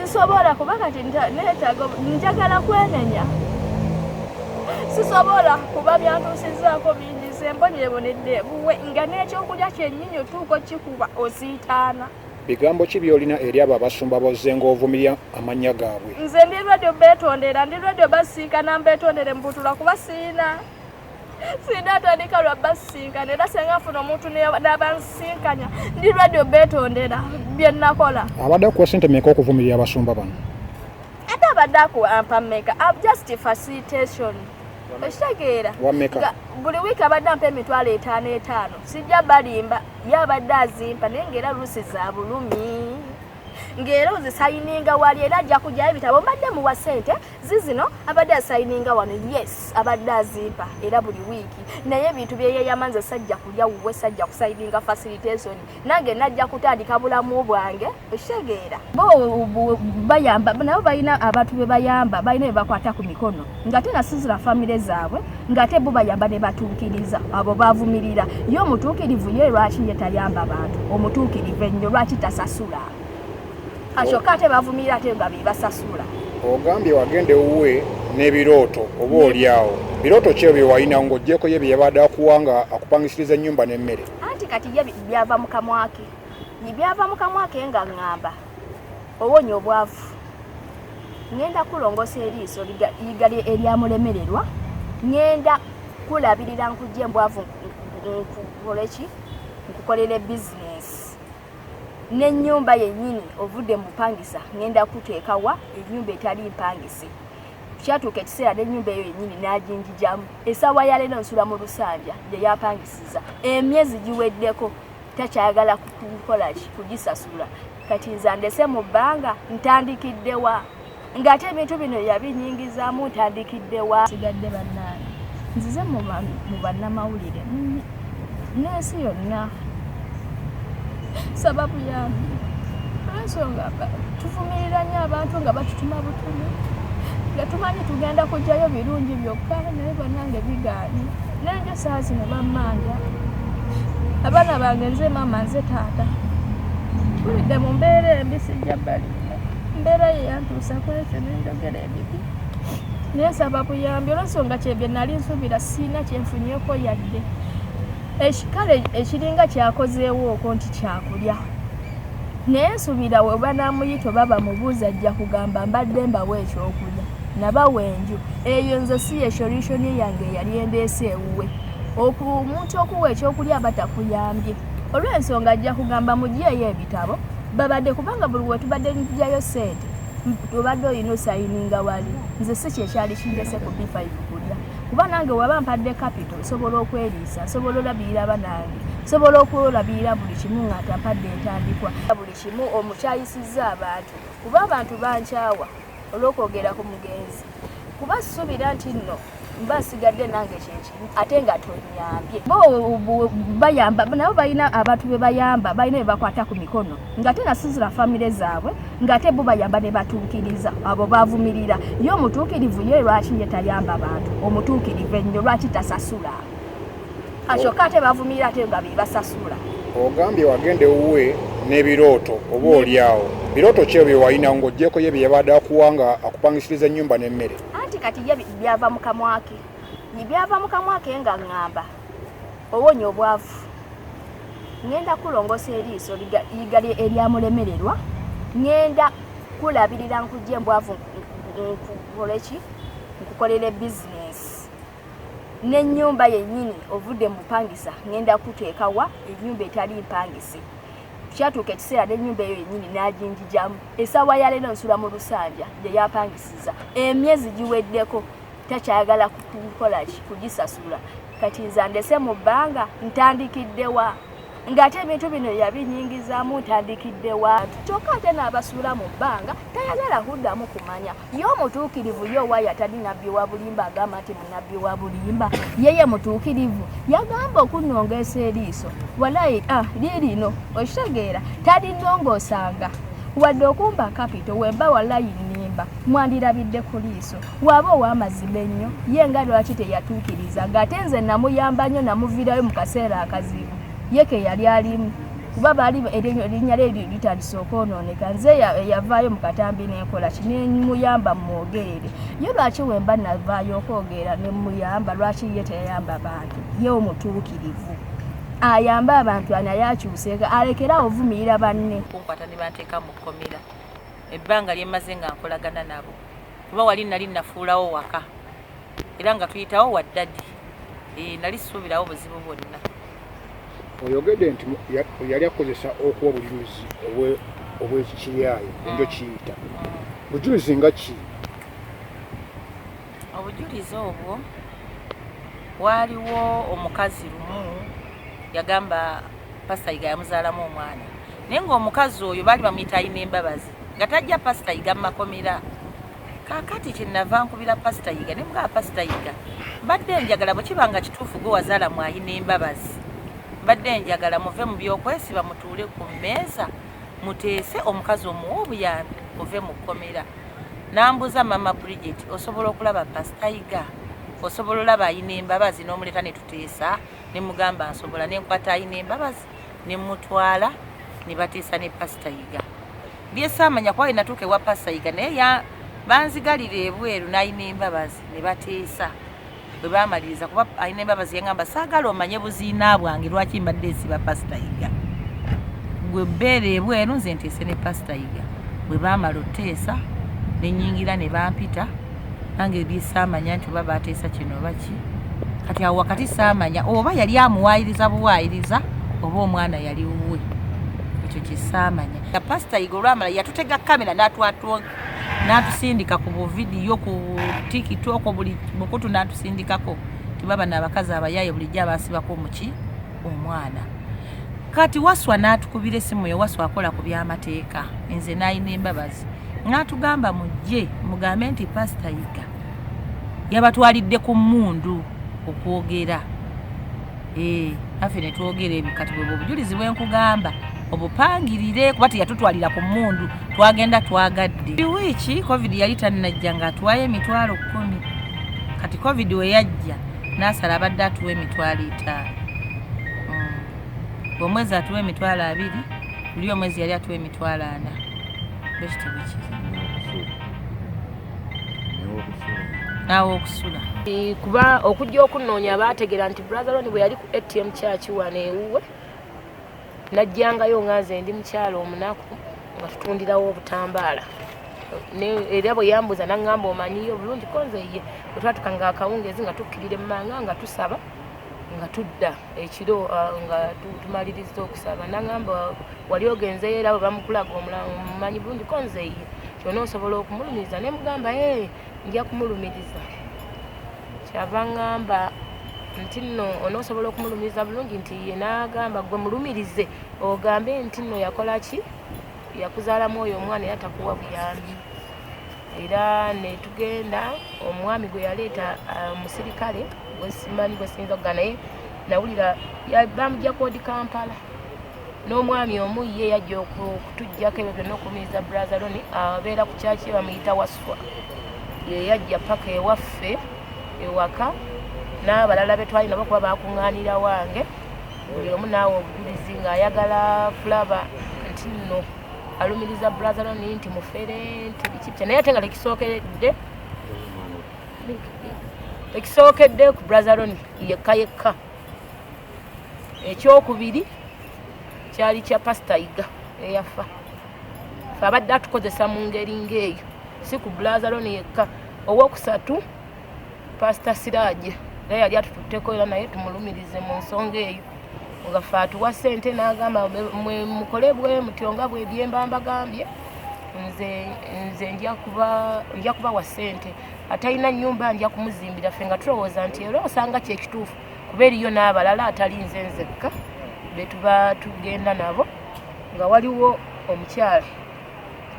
Sisobola kuba kati neetaaga njagala kwenenya. Sisobola kuba byantuusizaako bingi sembonye ebonedde buwe nga n'ekyokulya kyennyini otuuka okikuba osiitaana. Bigambo ki by'olina eri abo abasumba bozze ng'ovumirira amannya gaabwe? Nze ndi lwadde beetondera, ndi lwadde basinkana mbeetondere mbutula kuba siina atandika lwa basinkana era senga nfuna omuntu n'abansinkanya ndi lwadde beetondera bye nnakola. Abadde akuwa ssente mmeka okuvumirira abasumba bano? Ate abadde ampa mmeka? Just facilitation. Ekitegeera buli wiiki abadde ampa emitwalo 5 sijja balimba ye abadde azimpa naye ng'era luusi za bulumi ng'era ozisayininga wali era ajja kujjayo ebitabo mbadde muwa ssente zizino abadde asayininga wano yes abadde azimpa era buli wiiki naye ebintu byeyeyamanze sajja kulya wuwe sajja kusayininga facilitation nange najja kutandika bulamu bwange ekitegeera bo bayamba nabo balina abantu be bayamba balina be bakwata ku mikono ng'ate nasizira famire zaabwe ng'ate bo bayamba ne batuukiriza abo bavumirira ye omutuukirivu ye lwaki ye tayamba abantu omutuukirivu ennyo lwaki tasasula ashoka ate bavumirira ate nga bebasasula. Ogambye wagende wuwe n'ebirooto oba oliawo birooto ki ebyo walina ng'oggyeko ye bye yabadde akuwanga akupangisiriza ennyumba n'emmere? Anti kati ye byava mu kamwa ke byava mu kamwa ke nga ŋŋamba owonya obwavu ŋŋenda kulongosa eriiso ligali eryamulemererwa ŋŋenda kulabirira nkujja embwavu nkukoleki nkukolera bizinesi n'ennyumba yennyini ovudde mu bupangisa ŋŋenda kuteekawa ennyumba etali mpangise kyatuuka ekiseera n'ennyumba eyo yennyini n'aginjijamu essaawa ya leero nsula mu Lusanja gye yapangisiza emyezi giweddeko takyayagala kukolaki kugisasula kati nze ndese mu bbanga ntandikiddewa ng'ate ebintu bino yabinyingizaamu ntandikiddewa sigadde bannange nzize mu bannamawulire n'ensi yonna sababu yambi olw'ensonga tuvumirira nnyo abantu nga batutuma butumu nga tumanyi tugenda kujjayo birungi byokka naye bannange bigaanye nenjo saa zino bammanja abaana bange nze maama nze taata tulidde mu mbeera embi sijja balinda mbeera ye yantuusa ku ekyo nenjogera ebibi naye sababu yambi olw'ensonga kyebye nali nsuubira siina kyenfunyeko yadde ekikale ekiringa kyakozeewo okwo nti kyakulya naye nsuubira we banamuyita baba mubuuza ajja kugamba mbadde mbawa ekyokulya nabawa enju eyo nze si ye solution yange eyali endeese ewuwe omuntu okuwa ekyokulya batakuyambye olw'ensonga ajja kugamba muggyeeyo ebitabo babadde kubanga buli we tubadde ntujayo ssente obadde olina osayininga wali nze si kyekyali kindese ku B5 kulya kuba nange waba mpadde capital nsobola okweriisa nsobola olabirira banange nsobola okwolabirira buli kimu nga tampadde entandikwa buli kimu omukyayisizza abantu kuba abantu bankyawa olw'okwogera ku mugenzi kuba sisuubira nti nno mba nsigadde nange kyekimu ate nga tonyambye bo bayamba nabo balina abantu be bayamba balina be bakwata ku mikono ng'ate nasizira famire zaabwe ng'ate bo bayamba ne batuukiriza abo bavumirira ye omutuukirivu ye lwaki ye tayamba abantu omutuukirivu ennyo lwaki tasasula ashoka ate bavumirira ate nga bebasasula. Ogambye wagende wuwe n'ebirooto oba oliawo birooto ki ebyo walina ng'oggyeko ye bye yabadde akuwanga akupangisiriza ennyumba n'emmere? Anti kati ye byava mu kamwa ke byava mu kamwa ke nga ŋŋamba owonya obwavu ŋŋenda kulongosa eriiso ligali eryamulemererwa ŋŋenda kulabirira nkujja embwavu nkukoleki nkukolera bizinesi n'ennyumba yennyini ovudde mu bupangisa ŋŋenda kuteekawa ennyumba etali mpangise kyatuuka ekiseera n'ennyumba eyo yennyini n'aginjijamu essaawa ya leero nsula mu Lusanja gye yapangisiza emyezi giweddeko takyayagala kukolaki kugisasula kati nze ndese mu bbanga ntandikiddewa ng'ate ebintu bino yabinyingizaamu ntandikiddewa kyokka ate n'abasuula mu bbanga tayagala kuddamu kumanya ye omutuukirivu ye owaaya tali nabbi wa bulimba agamba nti munabbi wa bulimba yeye mutuukirivu yagamba okunnongeesa eriiso walayi liirino okitegeera talinnongoosanga wadde okumba kapito wemba walayi nnimba mwandirabidde ku liiso waaba ow'amazima ennyo ye nga lwaki teyatuukiriza ng'ate nze namuyamba nnyo namuviirayo mu kaseera akazibu ye ke yali alimu kuba bali erinnya lye litandise okwonooneka nze yavaayo mu katambi n'enkola kinemuyamba mwogerere ye lwaki wemba navaayo okwogera nemuyamba lwaki ye teyayamba abantu ye omutuukirivu ayamba abantu naye akyuseeka alekera ovumirira banne kunkwata ne banteeka mu kkomera ebbanga lyemaze nga nkolagana nabo kuba wali nali nafuulawo waka era nga tuyitawo waddadi nali suubirawo buzibu bwonna. Oyogedde nti yali akozesa okuwa obujulizi obw'ekikiryayo enjo kiyita bujulizi nga ki? Obujulizi obwo waaliwo omukazi lumu yagamba Pastor Yiga yamuzaalamu omwana naye ng'omukazi oyo baali bamuyita ayina embabazi nga tajja Pastor Yiga mu makomera. Kaakati kyenava nkubira Pastor Yiga ne mugamba Pastor Yiga mbadde njagala bwe kiba nga kituufu gwe wazaala mwayina embabazi mbadde njagala muve mu byokwesiba mutuule ku mmeeza muteese omukazi omuwa obuyambi muve mu kkomera. Nambuuza mama Bridget osobola okulaba Pastor Yiga osobola olaba ayina embabazi n'omuleeta ne tuteesa ne mugamba nsobola ne nkwata ayina embabazi ne mutwala ne bateesa ne Pastor Yiga. Byesaamanya kuba natuuka ewa Pastor Yiga naye banzigalira ebweru n'ayina embabazi ne bateesa bwe baamaliriza kuba ayina embabazi yangamba saagala omanye buziina bwange lwaki mbadde esiba Pastor Yiga gwe bbeere ebweru nze nteese ne Pastor Yiga. Bwe baamala oteesa ne nnyingira ne bampita nange byesaamanya nti oba bateesa kino oba ki kati awo wakati saamanya oba yali amuwaayiriza buwaayiriza oba omwana yali wuwe ekyo kyesaamanya. Pastor Yiga olwamala yatutega kamera n'atusindika ku buvidiyo ku TikTok buli mukutu n'atusindikako tibaba n'abakazi abayaaye bulijjo abasibako muki omwana. Kati Waswa n'atukubira essimu yo Waswa akola ku by'amateeka nze n'ayina embabazi n'atugamba mujje mugambe nti Pastor Yiga yabatwalidde ku mmundu okwogera afe ne twogera ebyo kati bwe bujulizi bwenkugamba obupangirire kuba teyatutwalira ku mmundu twagenda twagadde. Wiiki covid yali tannajja ng'atuwayo emitwalo 10 kati covid we yajja n'asala abadde atuwa emitwalo 5 omwezi atuwa emitwalo 2 buli omwezi yali atuwa emitwalo 4 nawe okusula kuba okujja okunoonya baategera nti brother Ronnie bwe yali ku ATM church wano ewuwe najjangayo nga nze ndi mukyalo omunaku nga tutundirawo obutambaala era bwe yambuza naŋŋamba omanyiyo bulungi konze ye bwe twatukanga akawungezi nga tukkirira emmanga nga tusaba nga tudda ekiro nga tumaliriza okusaba naŋŋamba wali ogenzeyo era bwe bamukulaga omumanyi bulungi konze ye kyona osobola okumulumiriza ne mugamba nja kumulumiriza kyava ŋŋamba nti nno onoosobola okumulumiriza bulungi nti ye n'agamba gwe mulumirize ogambe nti nno yakola ki yakuzaalamu oyo omwana era takuwa buyambi. Era ne tugenda omwami gwe yaleeta omusirikale gwesimanyi gwesinza okuga naye nawulira bamujja kodi Kampala n'omwami omu ye yajja okutujjako ebyo byonna okulumiriza brother Ronnie abeera ku kyaki bamuyita Waswa ye yajja paka ewaffe ewaka n'abalala be twalina bakuba bakuŋŋaanira wange buli omu naawe obujulizi ng'ayagala kulaba nti nno alumiriza brother Ronnie nti mufere nti bikipya naye ate nga tekisookedde ku brother Ronnie yekka. Ekyokubiri kyali kya Pastor Yiga eyafa fe abadde atukozesa mu ngeri ng'eyo si ku brother Ronnie yekka. Owookusatu Pastor Siraje naye yali atututteko era naye tumulumirize mu nsonga eyo nga fe atuwa ssente n'agamba mwe mukole bwe mutyo nga bwe byemba mbagambye nze nja kubawa ssente atalina nnyumba nja kumuzimbira ffe nga tulowooza nti era osanga kyekituufu kuba eriyo n'abalala atali nze nzekka be tuba tugenda nabo nga waliwo omukyala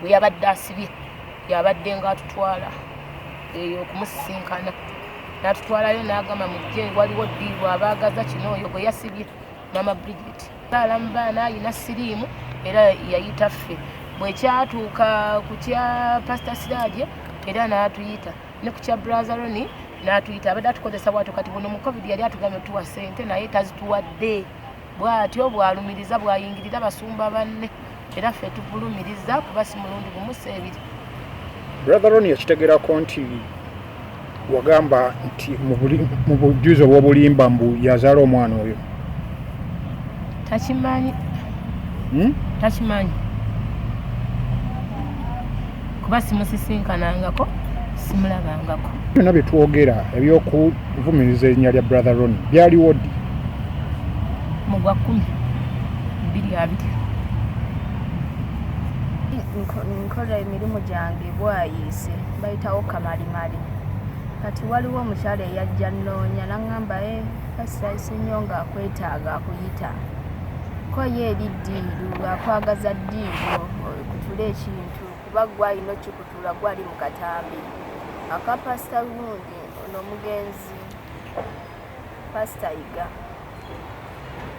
bwe yabadde asibye yabadde ng'atutwala eyo okumusisinkana n'atutwalayo n'agamba mujje waliwo ddiiru abaagaza kino oyo gwe yasibye mama Bridget alamubaana ayina siriimu era yayita ffe bwe kyatuuka ku kya Pastor Siraje era n'atuyita ne ku kya brother Ronnie n'atuyita abadde atukozesa bwatyo kati buno mu covid yali atugambye tuwa ssente naye tazituwadde bw'atyo bw'alumiriza bw'ayingirira basumba banne era ffe tuvulumiriza kuba si mulundi gumu seebiri. Brother Ronnie yakitegeerako nti wagamba nti mu bujulizi obw'obulimba mbu yazaala omwana oyo. Takimanyi. Takimanyi kuba simusisinkanangako simulabangako. Byonna bye twogera eby'okuvumiriza erinnya lya Brother Ronnie byaliwo ddi? Mu gwa 10/20. Nkola emirimu gyange bwayiise bayitawo kamalimali. Kati waliwo omukyala eyajja nnoonya n'aŋŋamba Pastor Ssenyonga akwetaaga akuyita. Ko ye eri ddiiru akwagaza ddiiru kutula ekintu kuba gwalina okikutula gwali mu katambi. Aka Pastor gundi ono omugenzi Pastor Iga.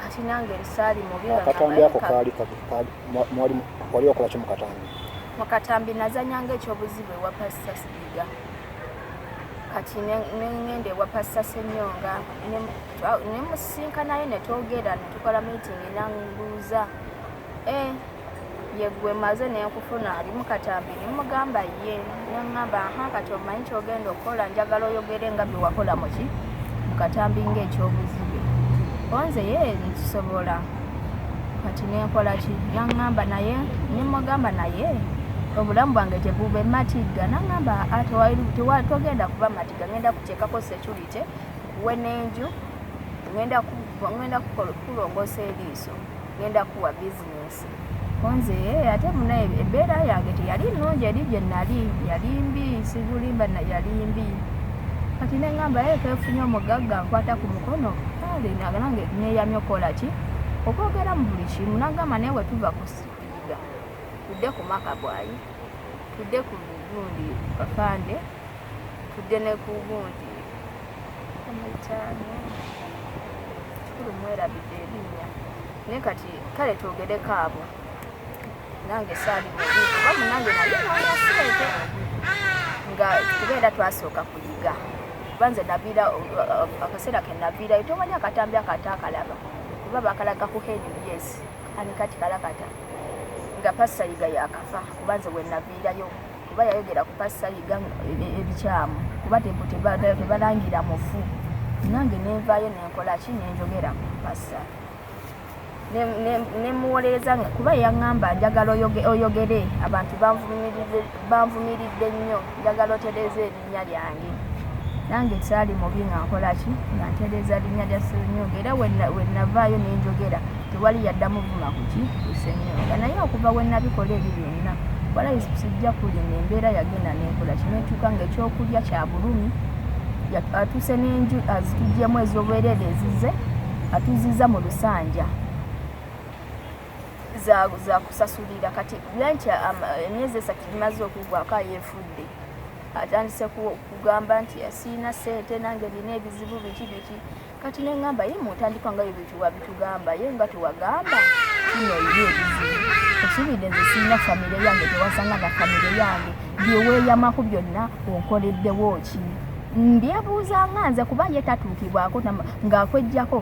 Kati nange lisaali mubi akatambi ako kaali wali wakola ki mu katambi? Mu katambi nazanyanga ekyobuzibu ewa Pastor Iga. Kati ngende ewa Pastor Ssenyonga ne musinka naye ne twogera ne tukola meeting nanguuza yegwe maze nekufuna ali mu katambi ne mugamba ye n'aŋŋamba kati omanyi kyogenda okukola njagala oyogere nga bye wakola mu katambi ng'ekyobuzibu. Onze ye nkisobola. Kati nenkola ki n'aŋŋamba naye ne mugamba naye obulamu bwange tebube matiga n'aŋŋamba togenda kuba matiga ngenda kuteekako security kuwe n'enju ngenda kulongoosa eriiso ngenda kuwa bizinesi. Onze ate munaye embeera yange teyali nnungi eri gye nali yali mbi sigulimba yali mbi. Kati neŋŋamba keefunye omugagga nkwata ku mukono nange neeyamye okola ki okwogera mu buli kimu n'agamba naye we tuva kusiga tudde ku Makabwayi tudde ku gundi Kafande tudde ne ku gundi omutaano kikulu mwerabidde erinnya naye kati kale twogereko abo nange saali mubi kuba munange naye noonya sente nga kubeera twasooka kuyiga banze naviira akaseera ke naviirayo tomanyi akatambi akataakalaba kuba bakalaga ku HBS ani kati kalakata nga Pastor Iga yakafa kuba nze we naviirayo kuba yayogera ku Pastor Iga ebikyamu kuba tebalangira mufu nange nenvaayo nenkola ki nenjogera ku Pastor nemuwolereza kuba yaŋŋamba njagala oyogere abantu banvumiridde nnyo njagala otereeza erinnya lyange nange saali mubi nga nkola ki nga ntereeza linnya lya Ssenyonga era we navaayo nenjogera tewali yaddamu vuma kuki ku Ssenyonga naye okuva we nabikola ebyo byonna wala sijja kulina embeera yagenda nenkola ki netuuka ngaekyokulya kya bulumi atuuse n'enju azitugyemu ez'obwereere ezize atuzizza mu Lusanja za kusasulira kati byanki emyezi 3 gimaze okugwako yeefudde atandise kugamba nti asiina ssente nange bina ebizibu biki kati neŋŋamba ye mutandika nga ebintu wabitugamba ye nga tewagamba kino eri ebizibu osubidde nze siina famire yange tewasanga na famire yange byeweeyamaku byonna onkoleddewo ki mbyebuuza nga nze kuba ye tatuukibwako ng'akwejjako